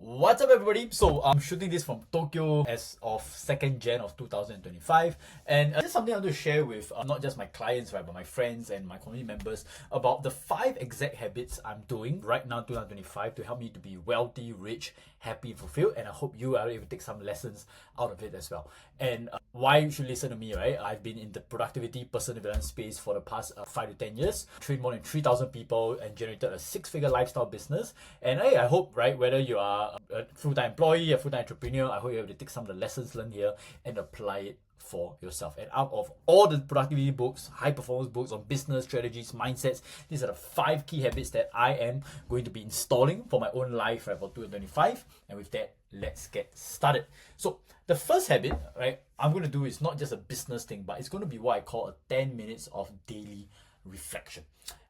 What's up, everybody? So I'm shooting this from Tokyo as of 2nd Jan of 2025, and this is something I want to share with not just my clients, right, but my friends and my community members about the 5 exact habits I'm doing right now 2025 to help me to be wealthy, rich, happy, and fulfilled. And I hope you are able to take some lessons out of it as well. And why you should listen to me, right? I've been in the productivity, personal development space for the past 5 to 10 years, trained more than 3,000 people and generated a 6-figure lifestyle business. And hey, I hope, right, whether you are a full-time employee, a full-time entrepreneur, I hope you're able to take some of the lessons learned here and apply it for yourself. And out of all the productivity books, high performance books on business strategies, mindsets, these are the 5 key habits that I am going to be installing for my own life, right, for 2025. And with that, let's get started. So the first habit, right, I'm going to do is not just a business thing, but it's going to be what I call a 10 minutes of daily reflection.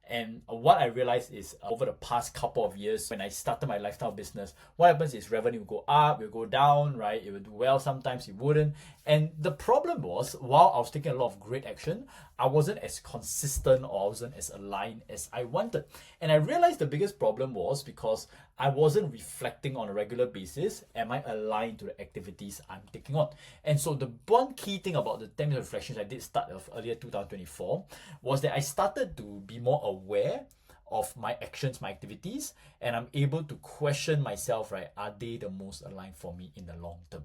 And what I realized is over the past couple of years, when I started my lifestyle business, what happens is revenue will go up, it will go down, right? It will do well, sometimes it wouldn't. And the problem was, while I was taking a lot of great action, I wasn't as consistent or I wasn't as aligned as I wanted. And I realized the biggest problem was because I wasn't reflecting on a regular basis. Am I aligned to the activities I'm taking on? And so the one key thing about the 10 minute reflections I did start of earlier 2024 was that I started to be more aware of my actions, my activities, and I'm able to question myself, right? Are they the most aligned for me in the long term?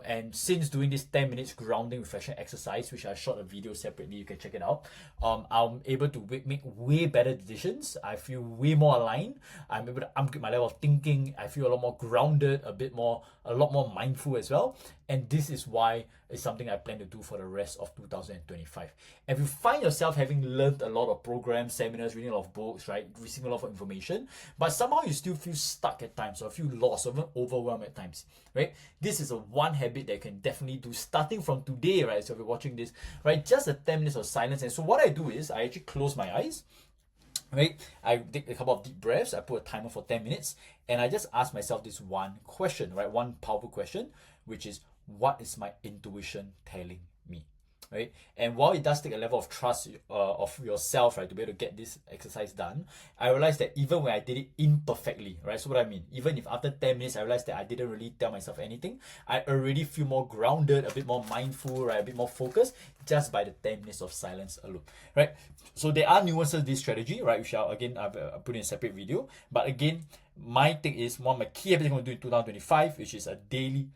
And since doing this 10 minutes grounding reflection exercise, which I shot a video separately, you can check it out, I'm able to make way better decisions. I feel way more aligned. I'm able to upgrade my level of thinking. I feel a lot more grounded, a lot more mindful as well. And this is why it's something I plan to do for the rest of 2025. If you find yourself having learned a lot of programs, seminars, reading a lot of books, right, receiving a lot of information, but somehow you still feel stuck at times or feel lost or even overwhelmed at times, right? This is a one habit that you can definitely do starting from today, right? So if you're watching this, right, just a 10 minutes of silence. And so what I do is I actually close my eyes, right? I take a couple of deep breaths. I put a timer for 10 minutes and I just ask myself this one question, right? One powerful question, which is, what is my intuition telling me, right? And while it does take a level of trust of yourself, right, to be able to get this exercise done, I realized that even when I did it imperfectly, right, so what I mean, even if after 10 minutes I realized that I didn't really tell myself anything, I already feel more grounded, a bit more mindful, right, a bit more focused just by the 10 minutes of silence alone, right? So there are nuances to this strategy, right, which I'll put in a separate video. But again, my take is one of my key habits I'm going to do in 2025, which is a daily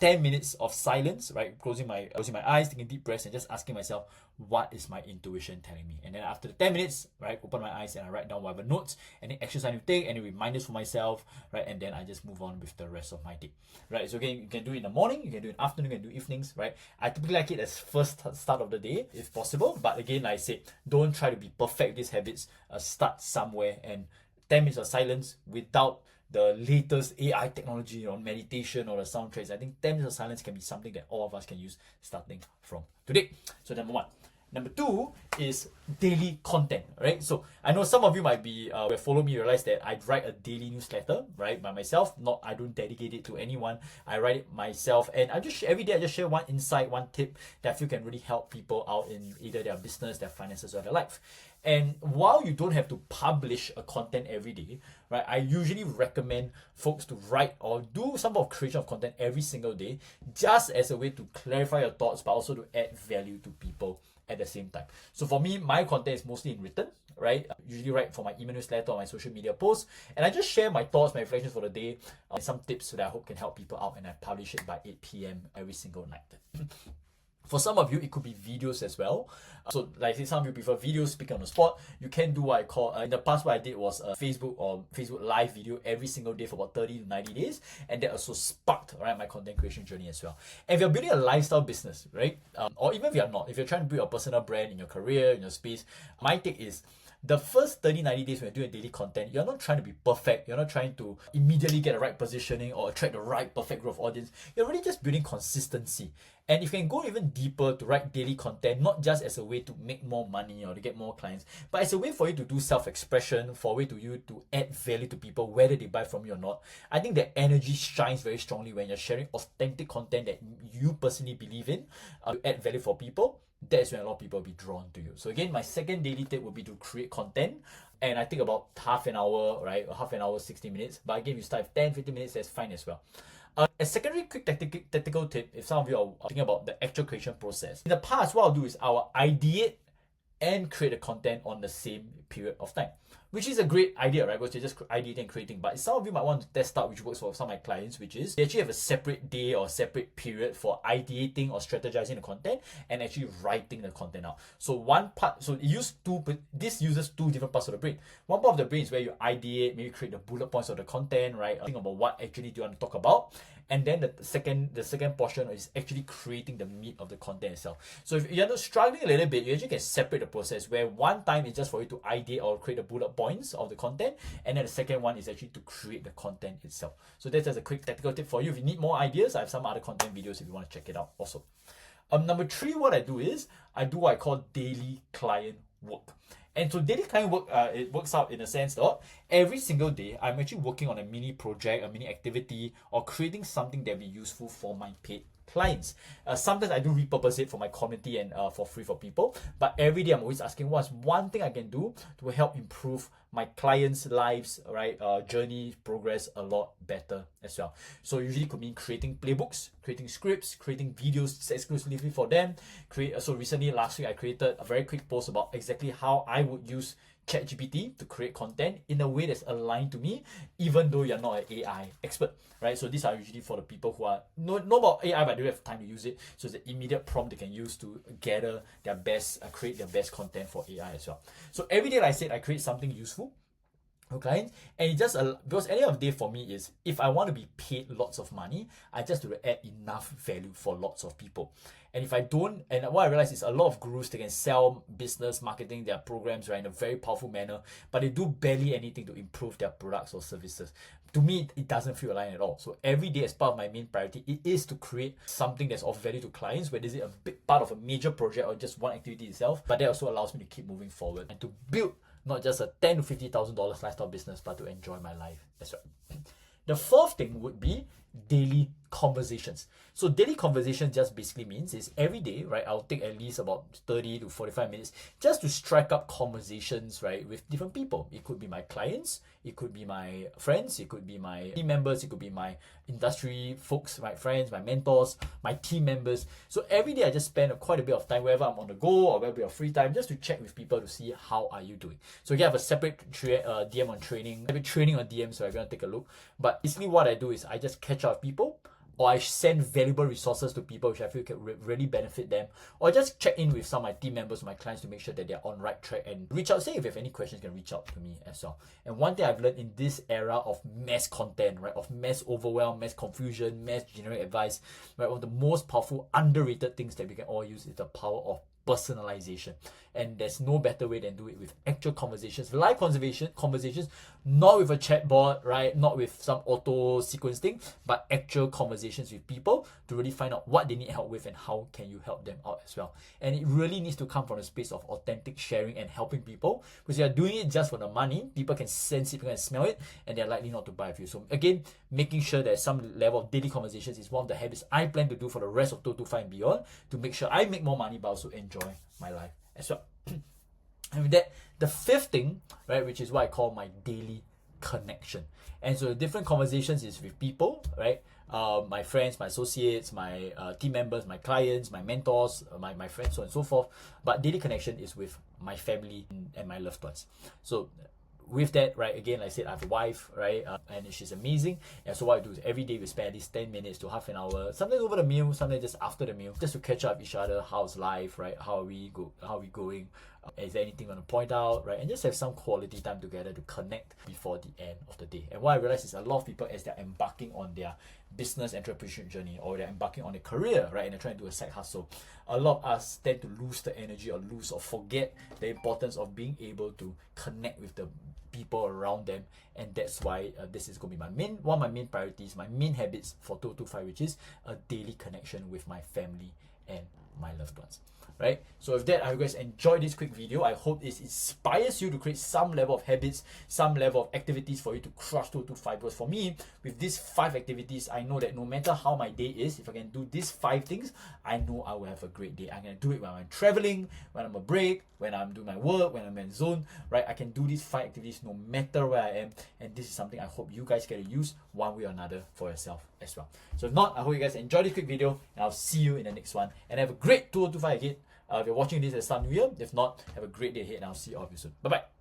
10 minutes of silence, right? Closing my eyes, taking deep breaths, and just asking myself, what is my intuition telling me? And then after the 10 minutes, right, open my eyes and I write down whatever notes, any actions I need to take, any reminders for myself, right? And then I just move on with the rest of my day, right? So again, you can do it in the morning, you can do it in the afternoon, you can do evenings, right? I typically like it as first start of the day if possible, but again, like I said, don't try to be perfect with these habits. Start somewhere, and 10 minutes of silence without the latest AI technology on meditation or the soundtracks. I think 10 minutes of silence can be something that all of us can use starting from today. So number 1. Number 2 is daily content, right? So I know some of you might be follow me, realize that I write a daily newsletter, right, by myself. I don't dedicate it to anyone. I write it myself, and every day I just share one insight, one tip that I feel can really help people out in either their business, their finances, or their life. And while you don't have to publish a content every day, right, I usually recommend folks to write or do some of creation of content every single day, just as a way to clarify your thoughts, but also to add value to people at the same time. So for me, my content is mostly in written, right? I usually write for my email newsletter or my social media posts, and I just share my thoughts, my reflections for the day, and some tips that I hope can help people out, and I publish it by 8 p.m. every single night. For some of you, it could be videos as well. So like say some of you prefer videos, speaking on the spot. You can do what I call, in the past what I did was a Facebook live video every single day for about 30 to 90 days. And that also sparked, right, my content creation journey as well. And if you're building a lifestyle business, right, or even if you're not, if you're trying to build a personal brand in your career, in your space, my take is, the first 30, 90 days when you're doing daily content, you're not trying to be perfect. You're not trying to immediately get the right positioning or attract the right perfect growth audience. You're really just building consistency. And if you can go even deeper to write daily content, not just as a way to make more money or to get more clients, but as a way for you to do self-expression, for a way to you to add value to people, whether they buy from you or not, I think that energy shines very strongly when you're sharing authentic content that you personally believe in, to add value for people. That's when a lot of people will be drawn to you. So again, my second daily tip would be to create content and I think about half an hour, right? Or half an hour, 60 minutes. But again, if you start with 10, 15 minutes, that's fine as well. A secondary quick tactical tip, if some of you are thinking about the actual creation process. In the past, what I'll do is I'll ideate and create the content on the same period of time, which is a great idea, right? Because you're just ideating and creating. But some of you might want to test out, which works for some of my clients, which is they actually have a separate day or separate period for ideating or strategizing the content and actually writing the content out. So one part, so this uses two different parts of the brain. One part of the brain is where you ideate, maybe create the bullet points of the content, right? Think about what actually do you want to talk about. And then the second portion is actually creating the meat of the content itself. So if you're struggling a little bit, you actually can separate the process where one time is just for you to ideate or create the bullet points of the content, and then the second one is actually to create the content itself. So that's just a quick tactical tip for you. If you need more ideas, I have some other content videos if you want to check it out also. Number 3, what I do is I do what I call daily client work. And so daily client work, it works out in a sense that every single day, I'm actually working on a mini project, a mini activity, or creating something that will be useful for my paid clients. Sometimes I do repurpose it for my community and for free for people. But every day I'm always asking what's one thing I can do to help improve my clients' lives, right? Journey, progress a lot better as well. So usually it could mean creating playbooks, creating scripts, creating videos exclusively for them. So recently, last week, I created a very quick post about exactly how I would use ChatGPT to create content in a way that's aligned to me, even though you're not an AI expert, right? So these are usually for the people who are know about AI but don't have time to use it. So it's an immediate prompt they can use to gather their best, create their best content for AI as well. So every day, like I said, I create something useful for clients, and it just because at the end of the day for me is if I want to be paid lots of money, I just have to add enough value for lots of people. And if I don't, and what I realize is a lot of gurus, they can sell business marketing their programs, right, in a very powerful manner, but they do barely anything to improve their products or services. To me, it doesn't feel aligned at all. So every day, as part of my main priority, it is to create something that's of value to clients, whether it's a big part of a major project or just one activity itself. But that also allows me to keep moving forward and to build not just a $10,000 to $50,000 lifestyle business, but to enjoy my life as well. The fourth thing would be daily conversations. So daily conversation just basically means is every day, right, I'll take at least about 30 to 45 minutes just to strike up conversations, right, with different people. It could be my clients, it could be my friends, it could be my team members, it could be my industry folks, my friends, my mentors, my team members. So every day I just spend quite a bit of time, wherever I'm on the go or wherever of free time, just to check with people to see how are you doing. So you have a separate DM on training, separate training on DM, so if you want to take a look. But basically what I do is I just catch up with people, or I send valuable resources to people which I feel can really benefit them, or just check in with some of my team members, my clients, to make sure that they're on right track, and reach out. Say if you have any questions, you can reach out to me as well. And one thing I've learned in this era of mass content, right, of mass overwhelm, mass confusion, mass generic advice, right, one of the most powerful, underrated things that we can all use is the power of personalization. And there's no better way than do it with actual conversations, live conversations, not with a chatbot, right, not with some auto sequence thing, but actual conversations with people to really find out what they need help with and how can you help them out as well. And it really needs to come from a space of authentic sharing and helping people, because you're doing it just for the money, people can sense it, people can smell it, and they're likely not to buy with you. So again, making sure there's some level of daily conversations is one of the habits I plan to do for the rest of 225 and beyond, to make sure I make more money but also enjoy my life as well. And with that, the fifth thing, right, which is what I call my daily connection. And so the different conversations is with people, right? My friends, my associates, my team members, my clients, my mentors, my friends, so on and so forth. But daily connection is with my family and my loved ones. So with that, right, again, like I said, I have a wife, right, and she's amazing. And so what I do is every day we spend at least 10 minutes to half an hour, sometimes over the meal, sometimes just after the meal, just to catch up with each other. How's life, right? How are we going? Is there anything you want to point out, right? And just have some quality time together to connect before the end of the day. And what I realize is a lot of people, as they're embarking on their business entrepreneurship journey, or they're embarking on a career, right, and they're trying to do a side hustle, a lot of us tend to lose the energy or forget the importance of being able to connect with the people around them. And that's why this is going to be one of my main priorities, my main habits for 225, which is a daily connection with my family and my loved ones. Right? So with that, I hope you guys enjoyed this quick video. I hope it inspires you to create some level of habits, some level of activities for you to crush 225 goals. For me, with these 5 activities, I know that no matter how my day is, if I can do these 5 things, I know I will have a great day. I'm going to do it when I'm traveling, when I'm on break, when I'm doing my work, when I'm in zone, right? I can do these 5 activities no matter where I am. And this is something I hope you guys get to use one way or another for yourself as well. So if not, I hope you guys enjoyed this quick video, and I'll see you in the next one. And have a great 2025 ahead. If you're watching this at the start of New Year, if not, have a great day ahead, and I'll see all of you soon. Bye bye.